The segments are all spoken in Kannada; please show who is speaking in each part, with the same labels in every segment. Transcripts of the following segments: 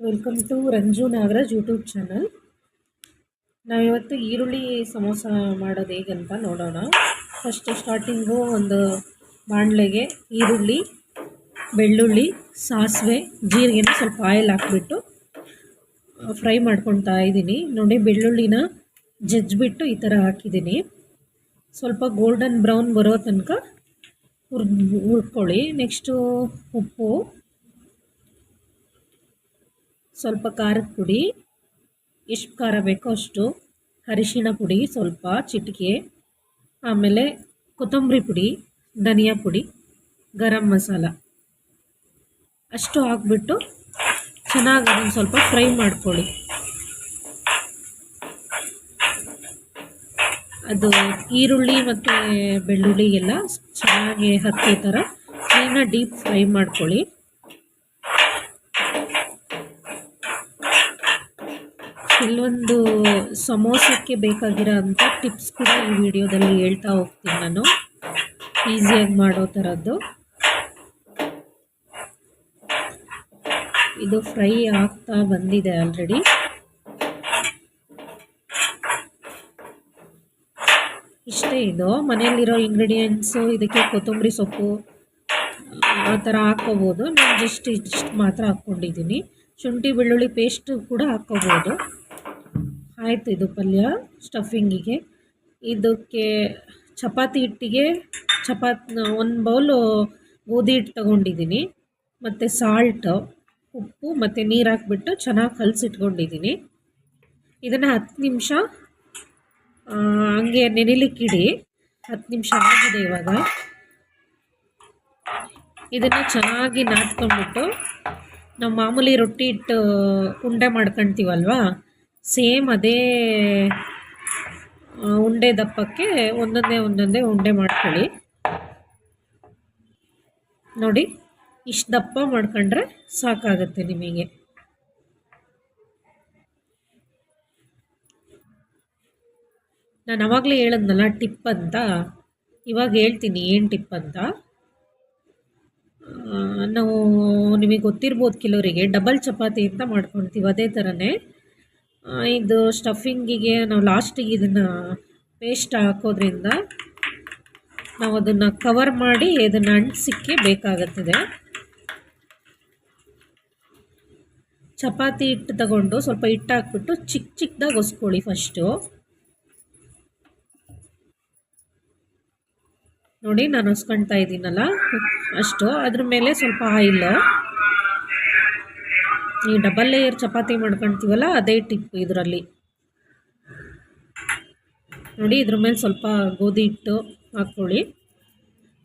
Speaker 1: Welcome to Ranju Nagaraj YouTube channel. ನಾವಿವತ್ತು ಈರುಳ್ಳಿ ಸಮೋಸ ಮಾಡೋದು ಹೇಗಂತ ನೋಡೋಣ. ಫಸ್ಟ್ ಸ್ಟಾರ್ಟಿಂಗು ಒಂದು ಬಾಣಲೆಗೆ ಈರುಳ್ಳಿ, ಬೆಳ್ಳುಳ್ಳಿ, ಸಾಸಿವೆ, ಜೀರಿಗೆನ ಸ್ವಲ್ಪ ಆಯಿಲ್ ಹಾಕ್ಬಿಟ್ಟು ಫ್ರೈ ಮಾಡ್ಕೊತಾ ಇದ್ದೀನಿ. ನೋಡಿ, ಬೆಳ್ಳುಳ್ಳಿನ ಜಜ್ಜಿಬಿಟ್ಟು ಈ ಥರ ಹಾಕಿದ್ದೀನಿ. ಸ್ವಲ್ಪ ಗೋಲ್ಡನ್ ಬ್ರೌನ್ ಬರೋ ತನಕ ಹುರ್ಕೊಳ್ಳಿ. ನೆಕ್ಸ್ಟು ಉಪ್ಪು, ಸ್ವಲ್ಪ ಖಾರದ ಪುಡಿ, ಎಷ್ಟು ಖಾರ ಬೇಕೋ ಅಷ್ಟು, ಅರಿಶಿಣ ಪುಡಿ ಸ್ವಲ್ಪ ಚಿಟಿಕೆ, ಆಮೇಲೆ ಕೊತ್ತಂಬರಿ ಪುಡಿ, ಧನಿಯಾ ಪುಡಿ, ಗರಂ ಮಸಾಲ ಅಷ್ಟು ಹಾಕ್ಬಿಟ್ಟು ಚೆನ್ನಾಗಿ ಅದನ್ನು ಸ್ವಲ್ಪ ಫ್ರೈ ಮಾಡ್ಕೊಳ್ಳಿ. ಅದು ಈರುಳ್ಳಿ ಮತ್ತು ಬೆಳ್ಳುಳ್ಳಿಗೆಲ್ಲ ಚೆನ್ನಾಗಿ ಹತ್ತೋ ಥರ ಕ್ಲೀನಾಗಿ ಡೀಪ್ ಫ್ರೈ ಮಾಡ್ಕೊಳ್ಳಿ. ಕೆಲವೊಂದು ಸಮೋಸಕ್ಕೆ ಬೇಕಾಗಿರೋ ಅಂಥ ಟಿಪ್ಸ್ ಕೂಡ ಈ ವಿಡಿಯೋದಲ್ಲಿ ಹೇಳ್ತಾ ಹೋಗ್ತೀನಿ ನಾನು, ಈಸಿಯಾಗಿ ಮಾಡೋ ಥರದ್ದು. ಇದು ಫ್ರೈ ಆಗ್ತಾ ಬಂದಿದೆ ಆಲ್ರೆಡಿ. ಇಷ್ಟೇ, ಇದು ಮನೆಯಲ್ಲಿರೋ ಇಂಗ್ರೀಡಿಯೆಂಟ್ಸು. ಇದಕ್ಕೆ ಕೊತ್ತಂಬರಿ ಸೊಪ್ಪು ಆ ಥರ ಹಾಕ್ಕೋಬೋದು. ನಾನು ಜಸ್ಟ್ ಇಷ್ಟು ಮಾತ್ರ ಹಾಕ್ಕೊಂಡಿದ್ದೀನಿ. ಶುಂಠಿ ಬೆಳ್ಳುಳ್ಳಿ ಪೇಸ್ಟು ಕೂಡ ಹಾಕ್ಕೋಬೋದು. ಆಯಿತು, ಇದು ಪಲ್ಯ ಸ್ಟಫಿಂಗಿಗೆ. ಇದಕ್ಕೆ ಚಪಾತಿ ಹಿಟ್ಟಿಗೆ ಒಂದು ಬೌಲು ಗೋಧಿ ಹಿಟ್ಟು ತೊಗೊಂಡಿದ್ದೀನಿ, ಮತ್ತು ಸಾಲ್ಟು, ಉಪ್ಪು ಮತ್ತು ನೀರು ಹಾಕ್ಬಿಟ್ಟು ಚೆನ್ನಾಗಿ ಕಲಸಿಟ್ಕೊಂಡಿದ್ದೀನಿ. ಇದನ್ನು 10 ನಿಮಿಷ ಹಂಗೆ ನೆನೆಲಿಕ್ಕಿಡಿ. 10 ನಿಮಿಷ ಆಗಿದೆ ಇವಾಗ. ಇದನ್ನು ಚೆನ್ನಾಗಿ ನಾದ್ಕೊಂಡ್ಬಿಟ್ಟು ನಾವು ಮಾಮೂಲಿ ರೊಟ್ಟಿ ಹಿಟ್ಟು ಉಂಡೆ ಮಾಡ್ಕೊಳ್ತೀವಲ್ವಾ, ಸೇಮ್ ಅದೇ ಉಂಡೆ ದಪ್ಪಕ್ಕೆ ಒಂದೊಂದೇ ಉಂಡೆ ಮಾಡ್ಕೊಳ್ಳಿ. ನೋಡಿ, ಇಷ್ಟು ದಪ್ಪ ಮಾಡ್ಕೊಂಡ್ರೆ ಸಾಕಾಗುತ್ತೆ ನಿಮಗೆ. ನಾನು ಆವಾಗಲೇ ಹೇಳಿದ್ನಲ್ಲ ಟಿಪ್ ಅಂತ, ಇವಾಗ ಹೇಳ್ತೀನಿ ಏನು ಟಿಪ್ ಅಂತ. ನಾವು ನಿಮಗೆ ಗೊತ್ತಿರ್ಬೋದು, ಕೆಲವರಿಗೆ ಡಬಲ್ ಚಪಾತಿ ಅಂತ ಮಾಡ್ಕೊಳ್ತೀವಿ. ಅದೇ ಥರನೇ ಇದು ಸ್ಟಫಿಂಗಿಗೆ ನಾವು ಲಾಸ್ಟಿಗೆ ಇದನ್ನು ಪೇಸ್ಟ್ ಹಾಕೋದ್ರಿಂದ ನಾವು ಅದನ್ನು ಕವರ್ ಮಾಡಿ ಅದನ್ನು ಅಂಟಿಸಿಕ್ಕೆ ಬೇಕಾಗುತ್ತದೆ. ಚಪಾತಿ ಹಿಟ್ಟು ತಗೊಂಡು ಸ್ವಲ್ಪ ಹಿಟ್ಟು ಹಾಕ್ಬಿಟ್ಟು ಚಿಕ್ಕದಾಗಿ ಒಸ್ಕೊಳ್ಳಿ ಫಸ್ಟು. ನೋಡಿ, ನಾನು ಹೊಸ್ಕೊಳ್ತಾ ಇದ್ದೀನಲ್ಲ ಅಷ್ಟು. ಅದ್ರ ಮೇಲೆ ಸ್ವಲ್ಪ ಆಯಿಲು. ಈ ಡಬಲ್ ಲೇಯರ್ ಚಪಾತಿ ಮಾಡ್ಕೊಳ್ತೀವಲ್ಲ, ಅದೇ ಟಿಪ್ ಇದರಲ್ಲಿ. ನೋಡಿ, ಇದ್ರ ಮೇಲೆ ಸ್ವಲ್ಪ ಗೋಧಿ ಹಿಟ್ಟು ಹಾಕ್ಕೊಳ್ಳಿ.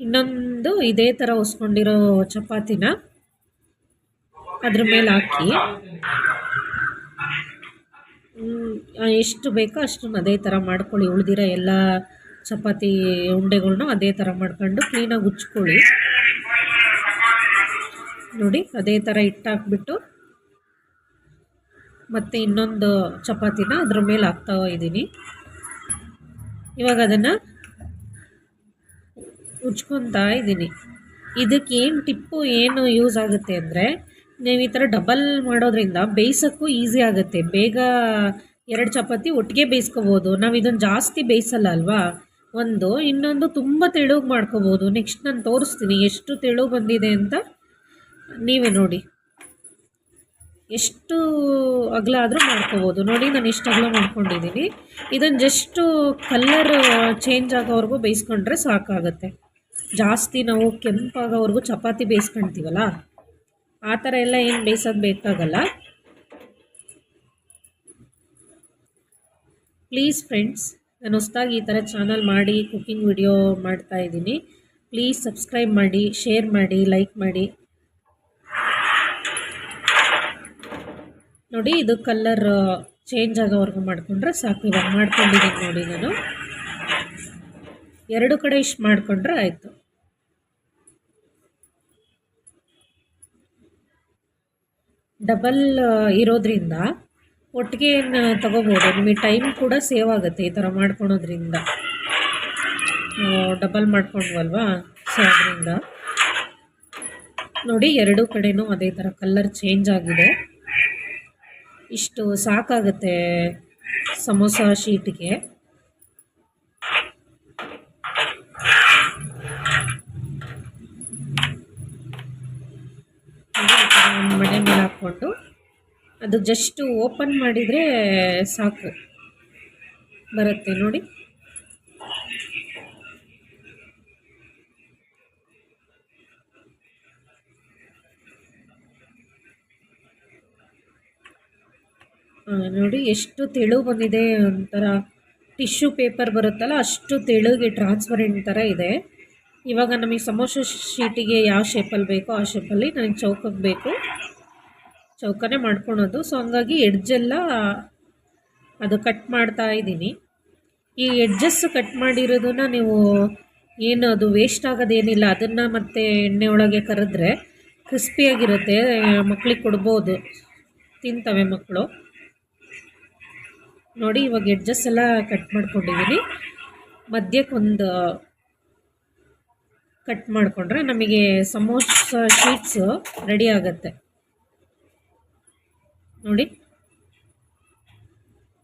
Speaker 1: ಇನ್ನೊಂದು ಇದೇ ಥರ ಹೊಸ್ಕೊಂಡಿರೋ ಚಪಾತಿನ ಅದ್ರ ಮೇಲೆ ಹಾಕಿ, ಎಷ್ಟು ಬೇಕೋ ಅಷ್ಟನ್ನು ಅದೇ ಥರ ಮಾಡ್ಕೊಳ್ಳಿ. ಉಳಿದಿರೋ ಎಲ್ಲ ಚಪಾತಿ ಉಂಡೆಗಳ್ನು ಅದೇ ಥರ ಮಾಡ್ಕೊಂಡು ಕ್ಲೀನಾಗಿ ಉಚ್ಕೊಳ್ಳಿ. ನೋಡಿ, ಅದೇ ಥರ ಹಿಟ್ಟು ಹಾಕ್ಬಿಟ್ಟು ಮತ್ತು ಇನ್ನೊಂದು ಚಪಾತಿನ ಅದ್ರ ಮೇಲೆ ಹಾಕ್ತಾ ಇದ್ದೀನಿ. ಇವಾಗ ಅದನ್ನು ಉಚ್ಕೊತಾ ಇದ್ದೀನಿ. ಇದಕ್ಕೆ ಏನು ಟಿಪ್ಪು ಏನು ಯೂಸ್ ಆಗುತ್ತೆ ಅಂದರೆ, ನೀವು ಈ ಥರ ಡಬಲ್ ಮಾಡೋದ್ರಿಂದ ಬೇಯಿಸೋಕ್ಕೂ ಈಸಿ ಆಗುತ್ತೆ. ಬೇಗ 2 ಚಪಾತಿ ಒಟ್ಟಿಗೆ ಬೇಯಿಸ್ಕೋಬೋದು. ನಾವು ಇದನ್ನು ಜಾಸ್ತಿ ಬೇಯಿಸಲ್ಲ ಅಲ್ವಾ, ಇನ್ನೊಂದು ತುಂಬ ತೆಳುಗೆ ಮಾಡ್ಕೋಬೋದು. ನೆಕ್ಸ್ಟ್ ನಾನು ತೋರಿಸ್ತೀನಿ ಎಷ್ಟು ತೆಳು ಬಂದಿದೆ ಅಂತ. ನೀವೇ ನೋಡಿ, ಎಷ್ಟು ಅಗಲ ಆದರೂ ಮಾಡ್ಕೋಬೋದು. ನೋಡಿ, ನಾನು ಎಷ್ಟು ಅಗಲ ಮಾಡ್ಕೊಂಡಿದ್ದೀನಿ. ಇದನ್ನು ಜಸ್ಟು ಕಲ್ಲರ್ ಚೇಂಜ್ ಆಗೋವರೆಗೂ ಬೇಯಿಸ್ಕೊಂಡ್ರೆ ಸಾಕಾಗುತ್ತೆ. ಜಾಸ್ತಿ ನಾವು ಕೆಂಪಾಗೋವರೆಗೂ ಚಪಾತಿ ಬೇಯಿಸ್ಕೊಳ್ತೀವಲ್ಲ, ಆ ಥರ ಎಲ್ಲ ಏನು ಬೇಯಿಸೋದು ಬೇಕಾಗಲ್ಲ. ಪ್ಲೀಸ್ ಫ್ರೆಂಡ್ಸ್, ನಾನು ಹೊಸದಾಗಿ ಈ ಥರ ಚಾನಲ್ ಮಾಡಿ ಕುಕ್ಕಿಂಗ್ ವಿಡಿಯೋ ಮಾಡ್ತಾಯಿದ್ದೀನಿ. ಪ್ಲೀಸ್ ಸಬ್ಸ್ಕ್ರೈಬ್ ಮಾಡಿ, ಶೇರ್ ಮಾಡಿ, ಲೈಕ್ ಮಾಡಿ. ನೋಡಿ, ಇದು ಕಲ್ಲರ್ ಚೇಂಜ್ ಆಗೋವರೆಗೂ ಮಾಡಿಕೊಂಡ್ರೆ ಸಾಕು. ಇವಾಗ ಮಾಡ್ಕೊಂಡಿದ್ದೀನಿ ನೋಡಿ, ನಾನು 2 ಕಡೆ ಇಷ್ಟು ಮಾಡಿಕೊಂಡ್ರೆ ಆಯಿತು. ಡಬಲ್ ಇರೋದ್ರಿಂದ ಒಟ್ಟಿಗೆ ತಗೋಬೋದು. ನಿಮಗೆ ಟೈಮ್ ಕೂಡ ಸೇವ್ ಆಗುತ್ತೆ ಈ ಥರ ಮಾಡ್ಕೊಳೋದ್ರಿಂದ. ಡಬಲ್ ಮಾಡ್ಕೊಂಡ್ವಲ್ವಾ, ಸೊ ಅದರಿಂದ ನೋಡಿ, 2 ಕಡೆನೂ ಅದೇ ಥರ ಕಲ್ಲರ್ ಚೇಂಜ್ ಆಗಿದೆ. ಇಷ್ಟು ಸಾಕಾಗುತ್ತೆ ಸಮೋಸ ಶೀಟ್ಗೆ. ಒಂದು ಮಣೆ ಮೇಲೆ ಹಾಕ್ಕೊಂಡು ಅದು ಜಸ್ಟ್ ಓಪನ್ ಮಾಡಿದರೆ ಸಾಕು ಬರುತ್ತೆ ನೋಡಿ. ನೋಡಿ ಎಷ್ಟು ತೆಳು ಬಂದಿದೆ, ಒಂಥರ ಟಿಶ್ಯೂ ಪೇಪರ್ ಬರುತ್ತಲ್ಲ ಅಷ್ಟು ತೆಳುಗೆ ಟ್ರಾನ್ಸ್ಪರೆಂಟ್ ಥರ ಇದೆ. ಇವಾಗ ನಮಗೆ ಸಮೋಸ ಶೀಟಿಗೆ ಯಾವ ಶೇಪಲ್ಲಿ ಬೇಕೋ ಆ ಶೇಪಲ್ಲಿ ನನಗೆ ಚೌಕಕ್ಕೆ ಬೇಕು, ಚೌಕನೇ ಮಾಡ್ಕೊಳೋದು. ಸೊ ಹಂಗಾಗಿ ಎಡ್ಜೆಲ್ಲ ಅದು ಕಟ್ ಮಾಡ್ತಾ ಇದ್ದೀನಿ. ಈ ಎಡ್ಜಸ್ ಕಟ್ ಮಾಡಿರೋದನ್ನ ನೀವು ಏನು ಅದು ವೇಸ್ಟ್ ಆಗೋದೇನಿಲ್ಲ, ಅದನ್ನು ಮತ್ತೆ ಎಣ್ಣೆ ಒಳಗೆ ಕರೆದ್ರೆ ಕ್ರಿಸ್ಪಿಯಾಗಿರುತ್ತೆ, ಮಕ್ಳಿಗೆ ಕೊಡ್ಬೋದು, ತಿಂತವೆ ಮಕ್ಕಳು. ನೋಡಿ ಇವಾಗ ಎಡ್ಜಸ್ ಎಲ್ಲ ಕಟ್ ಮಾಡ್ಕೊಂಡಿದ್ದೀನಿ. ಮಧ್ಯಕ್ಕೆ ಒಂದು ಕಟ್ ಮಾಡಿಕೊಂಡ್ರೆ ನಮಗೆ ಸಮೋಸ ಶೀಟ್ಸು ರೆಡಿ ಆಗುತ್ತೆ ನೋಡಿ.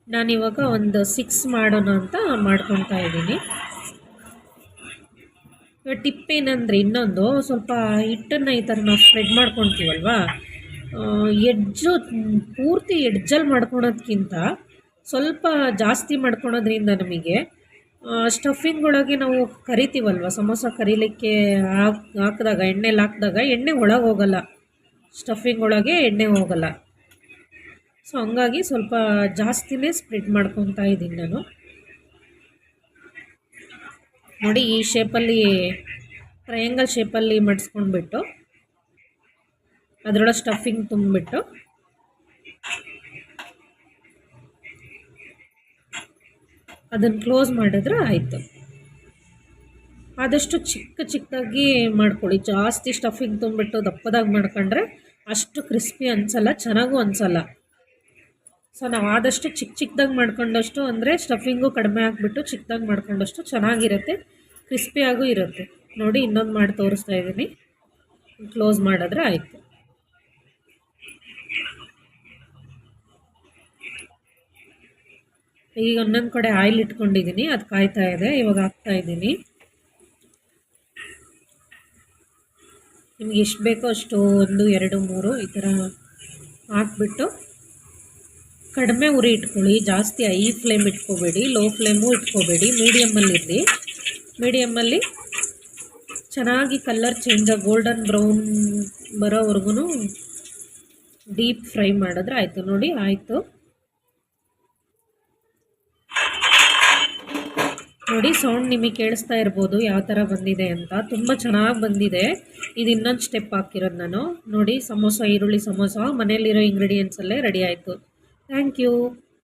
Speaker 1: ನಾನಿವಾಗ ಒಂದು 6 ಮಾಡೋಣ ಅಂತ ಮಾಡ್ಕೊತಾ ಇದ್ದೀನಿ. ಇವಾಗ ಟಿಪ್ ಏನಂದರೆ ಇನ್ನೊಂದು, ಸ್ವಲ್ಪ ಹಿಟ್ಟನ್ನು ಈ ಥರ ನಾವು ಸ್ಪ್ರೆಡ್ ಮಾಡ್ಕೊತೀವಲ್ವ, ಎಡ್ಜು ಪೂರ್ತಿ ಎಡ್ಜಲ್ಲಿ ಮಾಡ್ಕೊಳೋದ್ಕಿಂತ ಸ್ವಲ್ಪ ಜಾಸ್ತಿ ಮಾಡ್ಕೊಳೋದ್ರಿಂದ ನಮಗೆ ಸ್ಟಫಿಂಗ್ ಒಳಗೆ ನಾವು ಕರಿತೀವಲ್ವ, ಸಮೋಸ ಕರೀಲಿಕ್ಕೆ ಹಾಕಿದಾಗ ಎಣ್ಣೆಲಿ ಹಾಕಿದಾಗ ಎಣ್ಣೆ ಒಳಗೆ ಹೋಗಲ್ಲ, ಸ್ಟಫಿಂಗ್ ಒಳಗೆ ಎಣ್ಣೆ ಹೋಗಲ್ಲ. ಸೊ ಹಂಗಾಗಿ ಸ್ವಲ್ಪ ಜಾಸ್ತಿನೇ ಸ್ಪ್ರೆಡ್ ಮಾಡ್ಕೊತಾ ಇದ್ದೀನಿ ನಾನು. ನೋಡಿ ಈ ಶೇಪಲ್ಲಿ ಟ್ರಯಾಂಗಲ್ ಶೇಪಲ್ಲಿ ಮಡಿಸ್ಕೊಂಡ್ಬಿಟ್ಟು ಅದರೊಳಗೆ ಸ್ಟಫಿಂಗ್ ತುಂಬಿಬಿಟ್ಟು ಅದನ್ನು ಕ್ಲೋಸ್ ಮಾಡಿದ್ರೆ ಆಯಿತು. ಆದಷ್ಟು ಚಿಕ್ಕದಾಗಿ ಮಾಡ್ಕೊಳ್ಳಿ, ಜಾಸ್ತಿ ಸ್ಟಫಿಂಗ್ ತುಂಬಿಟ್ಟು ದಪ್ಪದಾಗಿ ಮಾಡ್ಕೊಂಡ್ರೆ ಅಷ್ಟು ಕ್ರಿಸ್ಪಿ ಅನಿಸಲ್ಲ, ಚೆನ್ನಾಗೂ ಅನಿಸಲ್ಲ. ಸೊ ನಾವು ಆದಷ್ಟು ಚಿಕ್ಕದಾಗಿ ಮಾಡ್ಕೊಂಡಷ್ಟು, ಅಂದರೆ ಸ್ಟಫಿಂಗು ಕಡಿಮೆ ಹಾಕ್ಬಿಟ್ಟು ಚಿಕ್ಕದಾಗಿ ಮಾಡ್ಕೊಂಡಷ್ಟು ಚೆನ್ನಾಗಿರುತ್ತೆ, ಕ್ರಿಸ್ಪಿಯಾಗೂ ಇರುತ್ತೆ. ನೋಡಿ ಇನ್ನೊಂದು ಮಾಡಿ ತೋರಿಸ್ತಾ ಇದ್ದೀನಿ, ಕ್ಲೋಸ್ ಮಾಡಿದ್ರೆ ಆಯಿತು. ಈಗ ಒಂದೊಂದು ಕಡೆ ಆಯಿಲ್ ಇಟ್ಕೊಂಡಿದ್ದೀನಿ, ಅದು ಕಾಯ್ತಾ ಇದೆ, ಇವಾಗ ಹಾಕ್ತಾ ಇದ್ದೀನಿ. ನಿಮ್ಗೆ ಎಷ್ಟು ಬೇಕೋ ಅಷ್ಟು 1, 2, 3 ಈ ಥರ ಹಾಕ್ಬಿಟ್ಟು ಕಡಿಮೆ ಉರಿ ಇಟ್ಕೊಳ್ಳಿ, ಜಾಸ್ತಿ ಹೈ ಫ್ಲೇಮ್ ಇಟ್ಕೋಬೇಡಿ, ಲೋ ಫ್ಲೇಮು ಇಟ್ಕೋಬೇಡಿ, ಮೀಡಿಯಮ್ಮಲ್ಲಿರಲಿ. ಮೀಡಿಯಮ್ಮಲ್ಲಿ ಚೆನ್ನಾಗಿ ಕಲರ್ ಚೇಂಜ್ ಆಗಿ ಗೋಲ್ಡನ್ ಬ್ರೌನ್ ಬರೋವರೆಗೂ ಡೀಪ್ ಫ್ರೈ ಮಾಡಿದ್ರೆ ಆಯಿತು. ನೋಡಿ ಆಯಿತು. ನೋಡಿ ಸೌಂಡ್ ನಿಮಗೆ ಕೇಳಿಸ್ತಾ ಇರ್ಬೋದು ಯಾವ ಥರ ಬಂದಿದೆ ಅಂತ, ತುಂಬ ಚೆನ್ನಾಗಿ ಬಂದಿದೆ. ಇದು ಇನ್ನೊಂದು ಸ್ಟೆಪ್ ಹಾಕಿರೋದು ನಾನು. ನೋಡಿ ಸಮೋಸ, ಈರುಳ್ಳಿ ಸಮೋಸ ಮನೆಯಲ್ಲಿರೋ ಇಂಗ್ರೀಡಿಯೆಂಟ್ಸಲ್ಲೇ ರೆಡಿ ಆಯಿತು. Thank you.